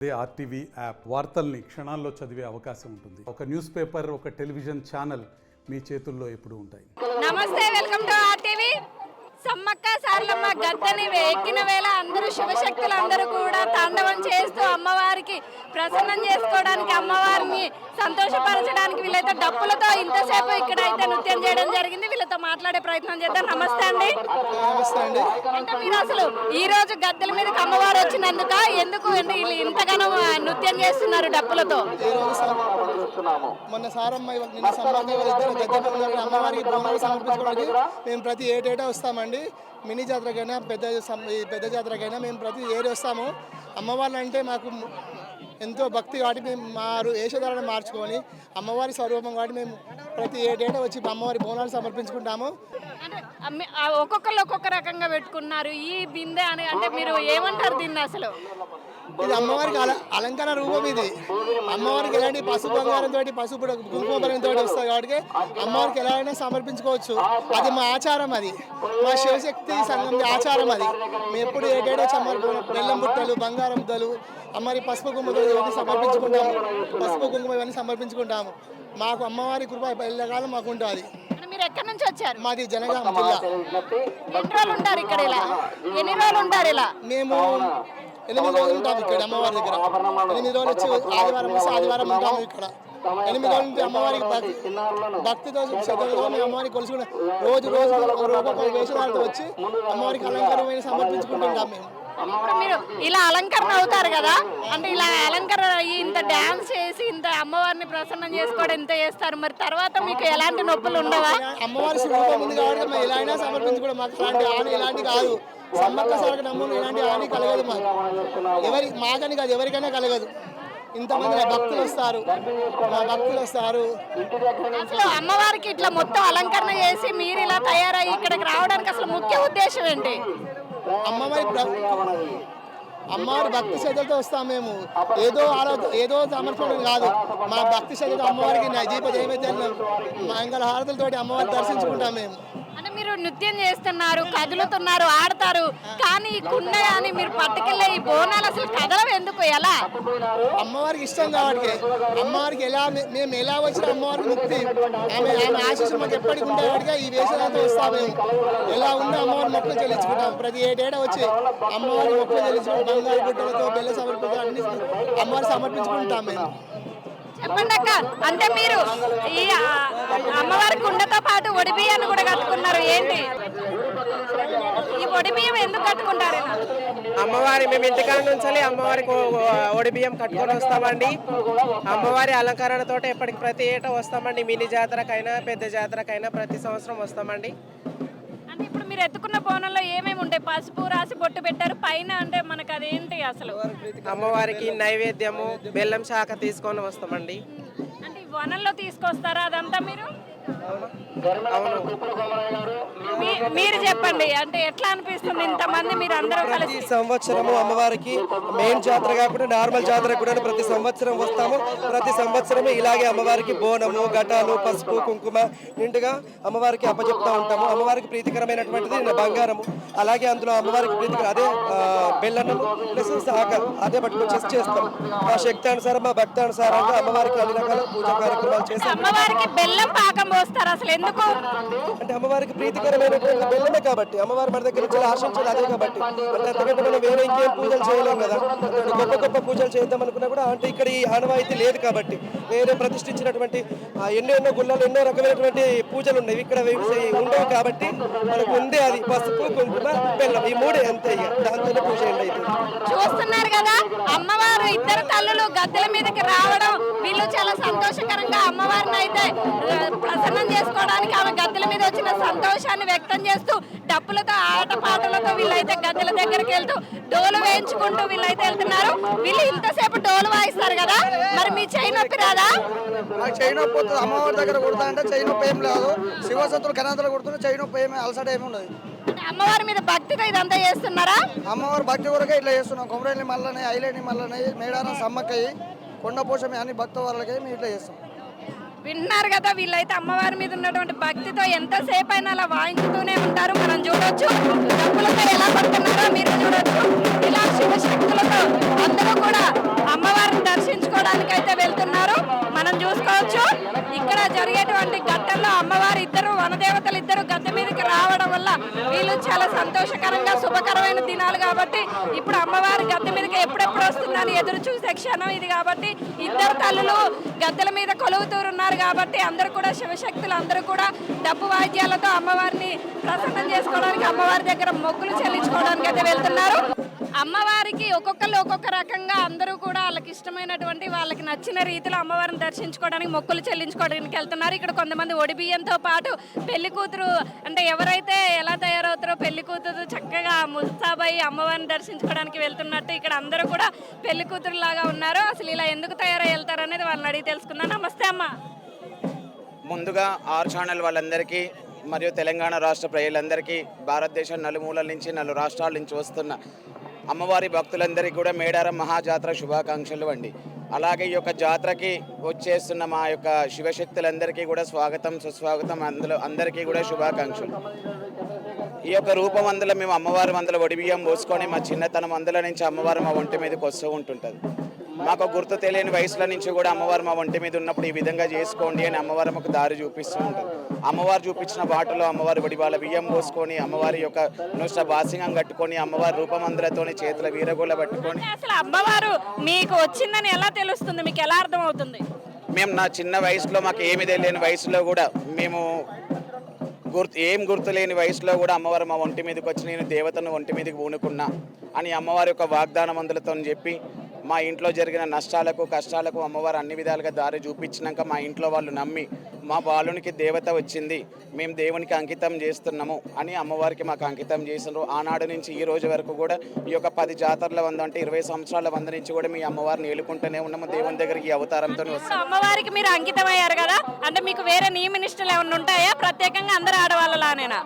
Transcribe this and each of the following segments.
RTV app వార్తల్ని క్షణాల్లో చదివే అవకాశం ఉంటుంది. ఒక న్యూస్ పేపర్, ఒక టెలివిజన్ ఛానల్ మీ చేతుల్లో ఎప్పుడూ ఉంటాయి. నమస్తే, welcome to RTV. Sammakka Saralamma గద్దెని ఎక్కిన వేళ అందరూ శివశక్తులు అందరూ కూడా తాండవం చేస్తూ అమ్మవారికి ప్రసన్నం చేసుకోవడానికి, అమ్మవారిని సంతోషపరచడానికి వీళ్ళైతే డప్పులతో ఇంతసేపు ఇక్కడ అయితే నృత్యం చేయడం జరిగింది. వీళ్ళతో మాట్లాడే ప్రయత్నం చేద్దాం. నమస్తే అండి. అంటే మీరు అసలు ఈ రోజు గద్దెల మీదకి అమ్మవారు వచ్చినందుక ఎందుకు వీళ్ళు ఇంతగానో నృత్యం చేస్తున్నారు డప్పులతో? మొన్న సారమ్మ నిన్న సమ్మక్క అమ్మవారికి బోనాలు సమర్పించుకోవడానికి మేము ప్రతి ఏటేటా వస్తామండి. మినీ జాతరకైనా పెద్ద జాతరకైనా మేము ప్రతి ఏడు వస్తాము. అమ్మవార్లు అంటే మాకు ఎంతో భక్తి కాబట్టి మేము మా వేషధారణ మార్చుకొని అమ్మవారి స్వరూపం కాబట్టి మేము ప్రతి ఏటేటా వచ్చి అమ్మవారి బోనాలు సమర్పించుకుంటాము. ఒక్కొక్కరు ఒక్కొక్క రకంగా పెట్టుకున్నారు ఈ బిందె అని. అంటే మీరు ఏమంటారు దీన్ని? అసలు ఇది అమ్మవారికి అలంకరణ రూపం. ఇది అమ్మవారికి ఎలాంటి పసుపు బంగారంతో పసుపు కుంకుమ బలంతో వస్తుంది కాబట్టి అమ్మవారికి ఎలా అయినా సమర్పించుకోవచ్చు. అది మా ఆచారం, అది మా శివశక్తి సంఘం ఆచారం. అది మేము ఎప్పుడు ఏటేటో బెల్లం బుట్టలు, బంగారం ముద్దలు, అమ్మవారి పసుపు కుంకుమ ఇవన్నీ సమర్పించుకుంటాము. పసుపు కుంకుమ ఇవన్నీ సమర్పించుకుంటాము. మాకు అమ్మవారి కృప ఎల్లకాలం మాకు ఉంటుంది. మీరు ఎక్కడి నుంచి వచ్చారు? మాది జనగాం జిల్లా. ఎన్ని రోజులు ఉంటారు ఇక్కడ? ఎన్ని రోజులు ఉంటారు ఇలా? మేము 8 రోజులు ఉంటాము ఇక్కడ అమ్మవారి దగ్గర. 8 రోజులు వచ్చి ఆదివారం ఉంటాము ఇక్కడ. 8 రోజుల నుంచి అమ్మవారికి భక్తితో శ్రద్ధతో మేము అమ్మవారికి కొలుసుకుని రోజు వేషధాలతో వచ్చి అమ్మవారికి అలంకరణ సమర్పించుకుంటుంటాం మేము. మీరు ఇలా అలంకరణ అవుతారు కదా, అంటే ఇలా అలంకరణ అయ్యి ఇంత డాన్స్ చేసి ఇంత అమ్మవారిని ప్రసన్నం చేసుకోవడం ఇంత చేస్తారు, మరి తర్వాత మీకు ఎలాంటి నొప్పులు ఉండవా? అమ్మవారి స్వరూపం ఉంది కాబట్టి మేము ఎలా అయినా సమర్పించుకోవడం. మాకు అలాంటి హాని ఎలాంటి కాదు. సమ్మక్క సారక నమ్మకం ఎలాంటి హాని కలగదు మాకు. మాకని కాదు, ఎవరికైనా కలగదు. ఇంతమంది భక్తులు వస్తారు, మా భక్తులు వస్తారు. అసలు అమ్మవారికి ఇట్లా మొత్తం అలంకరణ చేసి మీరు ఇలా తయారయ్యి ఇక్కడికి రావడానికి అసలు ముఖ్య ఉద్దేశం ఏంటి? అమ్మవారి భక్తి శ్రద్ధలతో వస్తాం మేము. ఏదో సమర్పణం కాదు. మా భక్తి శ్రద్ధతో అమ్మవారికి దీప నైవేద్యాలు మంగళ హారతులతోటి అమ్మవారిని దర్శించుకుంటాం మేము. అంటే మీరు నృత్యం చేస్తున్నారు, కదులుతున్నారు, ఆడతారు, కానీ ఈ కుండ అని మీరు పట్టుకెళ్ళే ఈ బోనాలు అసలు కదలవు ఎందుకు? ఎలా? అమ్మవారికి ఇష్టం కాబట్టి. అమ్మవారికి మేము ఎలా వచ్చిన అమ్మవారికి ముక్తి, ఆమె ఆశీస్సు మాకు ఎప్పటికి ఉండేవాడిగా ఈ వేషాలతో వస్తాం మేము. ఎలా ఉందో అమ్మవారి మొక్కలు చెల్లించుకుంటాం. ప్రతి ఏటేటా వచ్చి అమ్మవారి మొక్కలు చెల్లించుకుంటాం. బంగారు గుట్టలతో బెల్ల సమర్పించాలి, అన్ని అమ్మవారి సమర్పించుకుంటాం మేము. చెప్పండి అక్క, అంటే మీరు ఈ అమ్మవారి కుండతో పాటు ఒడిబియ్యాన్ని కూడా కట్టుకున్నారు, ఏంటి ఈ ఒడిబియ్యం ఎందుకు కట్టుకుంటారు? అమ్మవారి మేము ఇంటికాడ నుంచి అమ్మవారికి ఒడిబియ్యం కట్టుకొని వస్తామండి. అమ్మవారి అలంకరణతో ఎప్పటికి ప్రతి ఏటా వస్తామండి. మినీ జాతరకైనా పెద్ద జాతరకైనా ప్రతి సంవత్సరం వస్తామండి. అంటే ఇప్పుడు మీరు ఎత్తుకున్న బోనంలో ఏమేమి ఉంటాయి? పసుపు రాసి బొట్టు పెట్టారు పైన, అంటే మనకు అదేంటి అసలు? అమ్మవారికి నైవేద్యము బెల్లం శాఖ తీసుకొని వస్తామండి. అంటే ఈ వనంలో తీసుకొస్తారా అదంతా మీరు? మీరు చెప్పండి, అంటే ఎట్లా అనిపిస్తుంది ఇంతమంది మీరు అందరూ కలిసి? ప్రతి సంవత్సరము అమ్మవారికి మెయిన్ జాతర కాకుండా నార్మల్ జాతర కూడా ప్రతి సంవత్సరం వస్తాము. ప్రతి సంవత్సరం ఇలాగే అమ్మవారికి బోనము, ఘటాలు, పసుపు, కుంకుమ నిండుగా అమ్మవారికి అప్పచెప్తా ఉంటాము. అమ్మవారికి ప్రీతికరమైనటువంటిది బంగారము, అలాగే అందులో అమ్మవారికి ప్రీతికర అదే బెల్లన్నము ప్లస్ శాఖ అదే పట్టుకొచ్చేసి చేస్తాం. మా శక్తి అనుసారం, మా భక్తి అనుసారంగా అమ్మవారికి అన్ని రకాల పూజా కార్యక్రమాలు చేస్తాం. అమ్మవారికి బెల్లం పాకం పోస్తారు, అసలు ఎందుకు? అంటే అమ్మవారికి ప్రీతికరమైనటువంటి బెల్లమే కాబట్టి, అమ్మవారి మన దగ్గర నుంచి ఆశించేది అదే కాబట్టి. అంటే అంతకంటే మనం వేరే ఇంకేం పూజలు చేయలేం కదా. గొప్ప గొప్ప పూజలు చేద్దాం అనుకున్నా కూడా అంటే ఇక్కడ ఈ ఆనవాయితీ లేదు కాబట్టి వేరే ప్రతిష్ఠించినటువంటి ఎన్నో గుళ్ళలో ఎన్నో రకమైనటువంటి పూజలు ఉన్నాయి, ఇక్కడ ఉండవు కాబట్టి మనకు ఉందే అది పసుపు, కుంకుమ, బెల్లం, ఈ మూడే అంతే. దాంతోనే పూజ అయితే చూస్తున్నారు కదా, అమ్మవారు ఇద్దరు తల్లులు గద్దెల మీదకి రావడం వీళ్ళు చాలా సంతోషకరంగా అమ్మవారిని అయితే ప్రసన్నం చేసుకోవడానికి ఆమె గద్దెల మీద వచ్చిన సంతోషాన్ని వ్యక్తం చేస్తూ డప్పులతో ఆట పాటలతో వీళ్ళైతే గద్దెల దగ్గరికి వెళ్తూ డోలు వేయించుకుంటూ వీళ్ళైతే వెళ్తున్నారు. వీళ్ళు ఇంతసేపు డోలు వాయిస్తారు కదా, మరి మీ చెయ్యి నొప్పి రాదా? చెయ్యి నొప్పి వస్తుంది. అమ్మవారి దగ్గర కొడతా అంటే చెయ్యి నొప్పి ఏం లేదు. శివసత్తులు కనాతలు కొడుతుంటే చెయ్యి నొప్పి ఏమి అలసట ఏమి ఉండదు. అమ్మవారి మీద భక్తితో ఇదంతా చేస్తున్నారా? అమ్మవారి భక్తి కొరకే ఇట్లా చేస్తున్నాం. కొమరేని మల్లనే, ఐలేని మల్లనే, మేడారం సమ్మక్కయ్యి, కొండపోషమి అన్ని భక్త వాళ్ళకి మేము ఇట్లా చేస్తాం. విన్నారు కదా, వీళ్ళైతే అమ్మవారి మీద ఉన్నటువంటి భక్తితో ఎంతసేపు అయినా అలా వాయించుతూనే ఉంటారు. మనం చూడొచ్చు డబ్బులతో ఎలా పడుతున్నారో మీరు చూడొచ్చు. ఇలా శివశక్తులతో అందరూ కూడా చేసుకోవడానికి అయితే వెళ్తున్నారు. మనం చూసుకోవచ్చు ఇక్కడ జరిగేటువంటి ఘట్టంలో అమ్మవారి ఇద్దరు వనదేవతలు ఇద్దరు గద్దె మీదకి రావడం వల్ల వీళ్ళు చాలా సంతోషకరంగా శుభకరమైన దినాలు కాబట్టి ఇప్పుడు అమ్మవారి గద్దె మీదకి ఎప్పుడెప్పుడు వస్తుందని ఎదురు చూసే క్షణం ఇది కాబట్టి ఇద్దరు తల్లులు గద్దెల మీద కొలువుతూరున్నారు కాబట్టి అందరూ కూడా శివశక్తులు అందరూ కూడా డప్పు వాయిద్యాలతో అమ్మవారిని ప్రసన్నం చేసుకోవడానికి అమ్మవారి దగ్గర మొక్కులు చెల్లించుకోవడానికి అయితే వెళ్తున్నారు. అమ్మవారికి ఒక్కొక్కరు ఒక్కొక్క రకంగా అందరూ కూడా వాళ్ళకి ఇష్టమైనటువంటి వాళ్ళకి నచ్చిన రీతిలో అమ్మవారిని దర్శించుకోవడానికి మొక్కులు చెల్లించుకోవడానికి వెళ్తున్నారు. ఇక్కడ కొంతమంది ఒడిబియ్యంతో పాటు పెళ్లి కూతురు అంటే ఎవరైతే ఎలా తయారవుతారో పెళ్లి కూతురు చక్కగా ముస్తాబై అమ్మవారిని దర్శించుకోవడానికి వెళ్తున్నట్టు ఇక్కడ అందరూ కూడా పెళ్లి కూతురు లాగా ఉన్నారు. అసలు ఇలా ఎందుకు తయారై వెళ్తారు అనేది వాళ్ళని అడిగి తెలుసుకుందాం. నమస్తే అమ్మ. ముందుగా ఆర్ ఛానల్ వాళ్ళందరికీ మరియు తెలంగాణ రాష్ట్ర ప్రజలందరికీ భారతదేశం నలుమూలల నుంచి 4 రాష్ట్రాల నుంచి వస్తున్న అమ్మవారి భక్తులందరికీ కూడా మేడారం మహాజాతర శుభాకాంక్షలు అండి. అలాగే ఈ యొక్క జాతరకి వచ్చేస్తున్న మా యొక్క శివశక్తులందరికీ కూడా స్వాగతం సుస్వాగతం, అందరికీ కూడా శుభాకాంక్షలు. ఈ యొక్క రూపం అందులో మేము అమ్మవారి మందుల ఒడిబియ్యం పోసుకొని మా చిన్నతనం అందులో నుంచి అమ్మవారు మా ఒంటి మీదకి వస్తూ ఉంటుంటుంది. మాకు గుర్తు తెలియని వయసుల నుంచి కూడా అమ్మవారు మా ఒంటి మీద ఉన్నప్పుడు ఈ విధంగా చేసుకోండి అని అమ్మవారు మాకు దారి చూపిస్తూ ఉంటుంది. అమ్మవారు చూపించిన బాటలో అమ్మవారి వడివాళ్ళ బియ్యం పోసుకొని అమ్మవారి యొక్క నుష్ట బాసింగం కట్టుకొని అమ్మవారి రూపమందులతోని చేతుల వీరగోల పట్టుకొని. అసలు అమ్మవారు మీకు వచ్చిందని ఎలా తెలుస్తుంది, మీకు ఎలా అర్థం అవుతుంది? మేము నా చిన్న వయసులో మాకు ఏమి తెలియని వయసులో కూడా మేము గుర్తు లేని వయసులో కూడా అమ్మవారు మా ఒంటి మీదకి వచ్చి నేను దేవతను ఒంటి మీదకి పూనుకున్నా అని అమ్మవారి యొక్క వాగ్దాన మందులతో చెప్పి మా ఇంట్లో జరిగిన నష్టాలకు కష్టాలకు అమ్మవారు అన్ని విధాలుగా దారి చూపించినాక మా ఇంట్లో వాళ్ళు నమ్మి మా బాలునికి దేవత వచ్చింది, మేము దేవునికి అంకితం చేస్తున్నాము అని అమ్మవారికి మాకు అంకితం చేసినారు. ఆనాడు నుంచి ఈ రోజు వరకు కూడా ఈ యొక్క 10 జాతరల వంద అంటే 20 సంవత్సరాల వంద నుంచి కూడా మీ అమ్మవారిని ఏలుకుంటూనే ఉన్నాము. దేవుని దగ్గరికి ఈ అవతారంతో వస్తాం. అమ్మవారికి మీరు అంకితం అయ్యారు కదా, అంటే మీకు వేరే నియమ నిష్టలు ఏమైనా ఉంటాయా? ప్రత్యేకంగా అందరూ ఆడవాళ్ళలానేనా?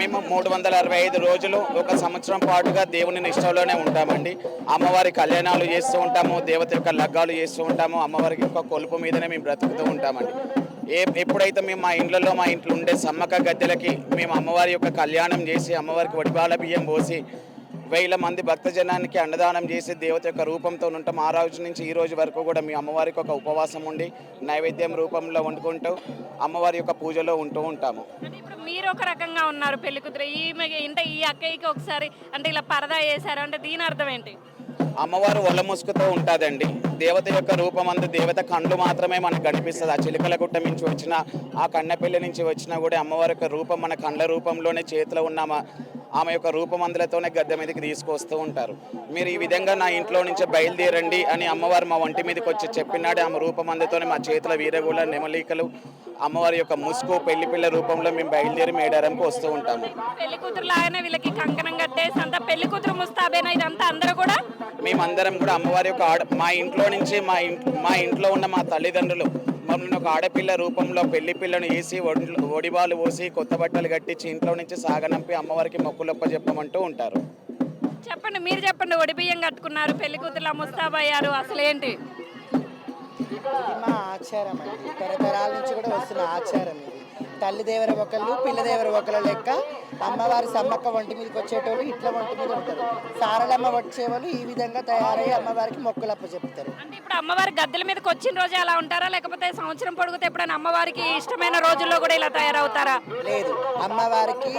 మేము 365 రోజులు 1 సంవత్సరం పాటుగా దేవుని నిష్టలోనే ఉంటామండి. అమ్మవారి కళ్యాణాలు చేస్తూ ఉంటాము, దేవత యొక్క లగ్గాలు చేస్తూ ఉంటాము, అమ్మవారికి యొక్క కొలుపు మీదనే మేము బ్రతుకుతూ ఉంటామండి. ఎప్పుడైతే మేము మా ఇంట్లో ఉండే సమ్మక్క గద్దెలకి మేము అమ్మవారి యొక్క కళ్యాణం చేసి అమ్మవారికి వడిబాల బియ్యం పోసి 1000 మంది భక్తజనానికి అన్నదానం చేసి దేవత యొక్క రూపంతో ఉంటాం. ఆ రోజు నుంచి ఈ రోజు వరకు కూడా మీ అమ్మవారికి ఒక ఉపవాసం ఉండి నైవేద్యం రూపంలో వండుకుంటూ అమ్మవారి యొక్క పూజలో ఉంటూ ఉంటాము. ఇప్పుడు మీరు ఒక రకంగా ఉన్నారు పెళ్లి కూతురు, ఈ అక్కయ్యకి ఒకసారి అంటే ఇలా పరదా వేశారు అంటే దీని అర్థం ఏంటి? అమ్మవారు ఒళ్ళ ముసుగుతో ఉంటుందండి. దేవత యొక్క రూపమందు దేవత కళ్ళు మాత్రమే మనకు కనిపిస్తుంది. ఆ చిలుకల గుట్ట నుంచి వచ్చిన ఆ కన్నెపల్లి నుంచి వచ్చినా కూడా అమ్మవారి యొక్క రూపం మన కళ్ళ రూపంలోనే చేతిలో ఉన్న ఆమె యొక్క రూపమందులతోనే గద్దె మీదకి తీసుకొస్తూ ఉంటారు. మీరు ఈ విధంగా నా ఇంట్లో నుంచి బయలుదేరండి అని అమ్మవారు మా ఒంటి మీదకి వచ్చి చెప్పినాడే ఆమె రూపమందుతోనే మా చేతుల వీరగూల నెమలికలు అమ్మవారి యొక్క ముసుగు పెళ్లి పిల్ల రూపంలో మేము బయలుదేరి మేడారంకి వస్తూ ఉంటాము. పెళ్లి కూతురు లాగానే వీళ్ళకి కంకణం కట్టేసి అంతా పెళ్లి కూతురు ముస్తాబేనా ఇదంతా అందరూ కూడా? మేమందరం కూడా అమ్మవారి యొక్క మా ఇంట్లో నుంచి మా ఇంట్లో ఉన్న మా తల్లిదండ్రులు మమ్మల్ని ఒక ఆడపిల్ల రూపంలో పెళ్లి పిల్లను వేసి ఒడిబాలు పోసి కొత్త బట్టలు కట్టించి ఇంట్లో నుంచి సాగనంపి అమ్మవారికి మొక్కులొప్ప చెప్పమంటూ ఉంటారు. చెప్పండి, మీరు చెప్పండి. ఒడిబియ్యం కట్టుకున్నారు, పెళ్లి కూతురులా ముస్తాబయ్యారు, అసలు ఏంటి? ఇది మా ఆచారం అండి, తరతరాల నుంచి కూడా వస్తున్న ఆచారం ఇది. తల్లి దేవర ఒకళ్ళు పిల్ల దేవర ఒకళ్ళు లెక్క అమ్మవారి సమ్మక్క ఒంటి మీదకి వచ్చేటోళ్ళు ఇట్లా ఒంటి మీద ఉంటారు. సారలమ్మ వచ్చేవాళ్ళు ఈ విధంగా తయారయ్యి అమ్మవారికి మొక్కులప్ప చెప్తారు. అంటే ఇప్పుడు అమ్మవారి గద్దెల మీదకి వచ్చిన రోజు అలా ఉంటారా, లేకపోతే సంవత్సరం పొడుగుతే ఎప్పుడైనా అమ్మవారికి ఇష్టమైన రోజుల్లో కూడా ఇలా తయారవుతారా? లేదు, అమ్మవారికి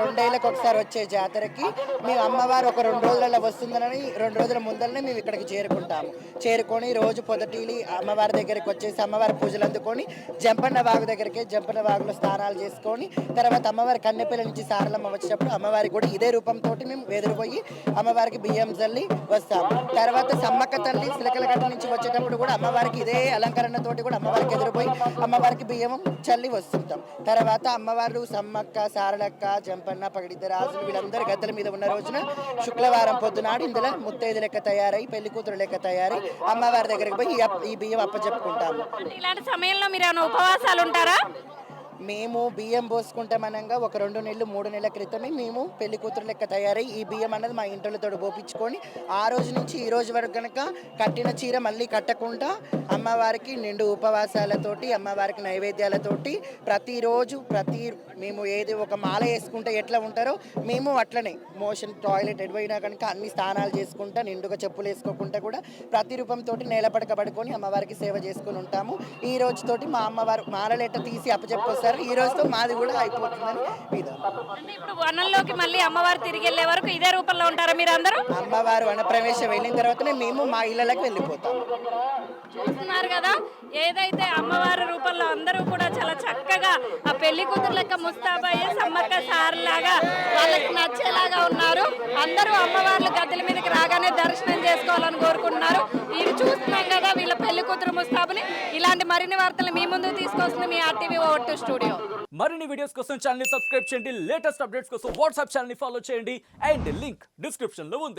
2 ఏళ్ళకి ఒకసారి వచ్చే జాతరకి మేము అమ్మవారు ఒక 2 రోజులలో వస్తుందని 2 రోజుల ముందరనే మేము ఇక్కడికి చేరుకుంటాము. చేరుకొని రోజు పొదటిలి అమ్మవారి దగ్గరికి వచ్చేసి అమ్మవారి పూజలు అందుకొని జంపన్న వాగు దగ్గరికి జంపన్న వాగులో స్నానాలు చేసుకొని తర్వాత అమ్మవారి కన్నెపిల్ల నుంచి సారలమ్మ వచ్చేటప్పుడు అమ్మవారికి కూడా ఇదే రూపంతో మేము ఎదురుపోయి అమ్మవారికి బియ్యం చల్లి వస్తాము. తర్వాత సమ్మక్క తల్లి సిలకలగడ్డ నుంచి వచ్చేటప్పుడు కూడా అమ్మవారికి ఇదే అలంకరణతోటి కూడా అమ్మవారికి ఎదురుపోయి అమ్మవారికి బియ్యం చల్లి వస్తుంటాం. తర్వాత అమ్మవారు సమ్మక్క సారలక్క జంపన్న పగిడిద్ద రాజులు వీళ్ళందరూ గద్దెల మీద ఉన్న రోజున శుక్రవారం పొద్దునాడు ఇందులో ముత్తైదు లెక్క తయారై పెళ్లి కూతురు లెక్క తయారై అమ్మవారి దగ్గరికి పోయి ఈ బియ్యం అప్పచెప్పుకుంటాము. ఇలాంటి సమయంలో మీరు ఏమైనా ఉపవాసాలు ఉంటారా? మేము బియ్యం పోసుకుంటామనగా ఒక 2 నెలలు 3 నెలల క్రితమే మేము పెళ్లి కూతురు లెక్క తయారై ఈ బియ్యం అన్నది మా ఇంట్లో పోపించుకొని ఆ రోజు నుంచి ఈ రోజు వరకు కనుక కట్టిన చీర మళ్ళీ కట్టకుండా అమ్మవారికి నిండు ఉపవాసాలతోటి అమ్మవారికి నైవేద్యాలతోటి ప్రతిరోజు మేము ఏది ఒక మాల వేసుకుంటే ఎట్లా ఉంటారో మేము అట్లనే మోషన్ టాయిలెట్ ఎడిపోయినా కనుక అన్ని స్నానాలు చేసుకుంటా నిండుగా చెప్పులు వేసుకోకుండా కూడా ప్రతి రూపంతో నేలపడక పడుకొని అమ్మవారికి సేవ చేసుకుని ఉంటాము. ఈ రోజుతోటి మా అమ్మవారు మాలలెట్ట తీసి అప్పచెప్పొస్తారు. ఈ రోజుతో మాది కూడా అయిపోతుందని విధానం. అంటే ఇప్పుడు వనంలోకి మళ్ళీ అమ్మవారు తిరిగి వెళ్ళే వరకు ఇదే రూపంలో ఉంటారా మీరు అందరూ? అమ్మవారు వనప్రవేశం వెళ్ళిన తర్వాతనే మేము మా ఇళ్ళకి వెళ్ళిపోతాము. చూస్తున్నారు కదా, ఏదైతే అమ్మవారి రూపంలో అందరూ కూడా చాలా చక్కగా ఆ పెళ్లి కూతురు లెక్క ముస్తాబయ్యే సమ్మక్క సార్లాగా వాళ్ళకి నచ్చేలాగా ఉన్నారు. అందరూ అమ్మవార్లు గద్దెల మీదకి రాగానే దర్శనం చేసుకోవాలని కోరుకుంటున్నారు. ఇది చూస్తున్నాం కదా వీళ్ళ పెళ్లి కూతురు ముస్తాబుని. ఇలాంటి మరిన్ని వార్తలు మీ ముందుకు తీసుకొస్తుంది మీ RTV OT స్టూడియో. మరిన్ని వీడియోస్ కోసం ఛానల్ ని సబ్స్క్రైబ్ చేయండి. లేటెస్ట్ అప్డేట్స్ కోసం వాట్సాప్ ఛానల్ ని ఫాలో చేయండి. అండ్ లింక్ డిస్క్రిప్షన్ లో ఉంది.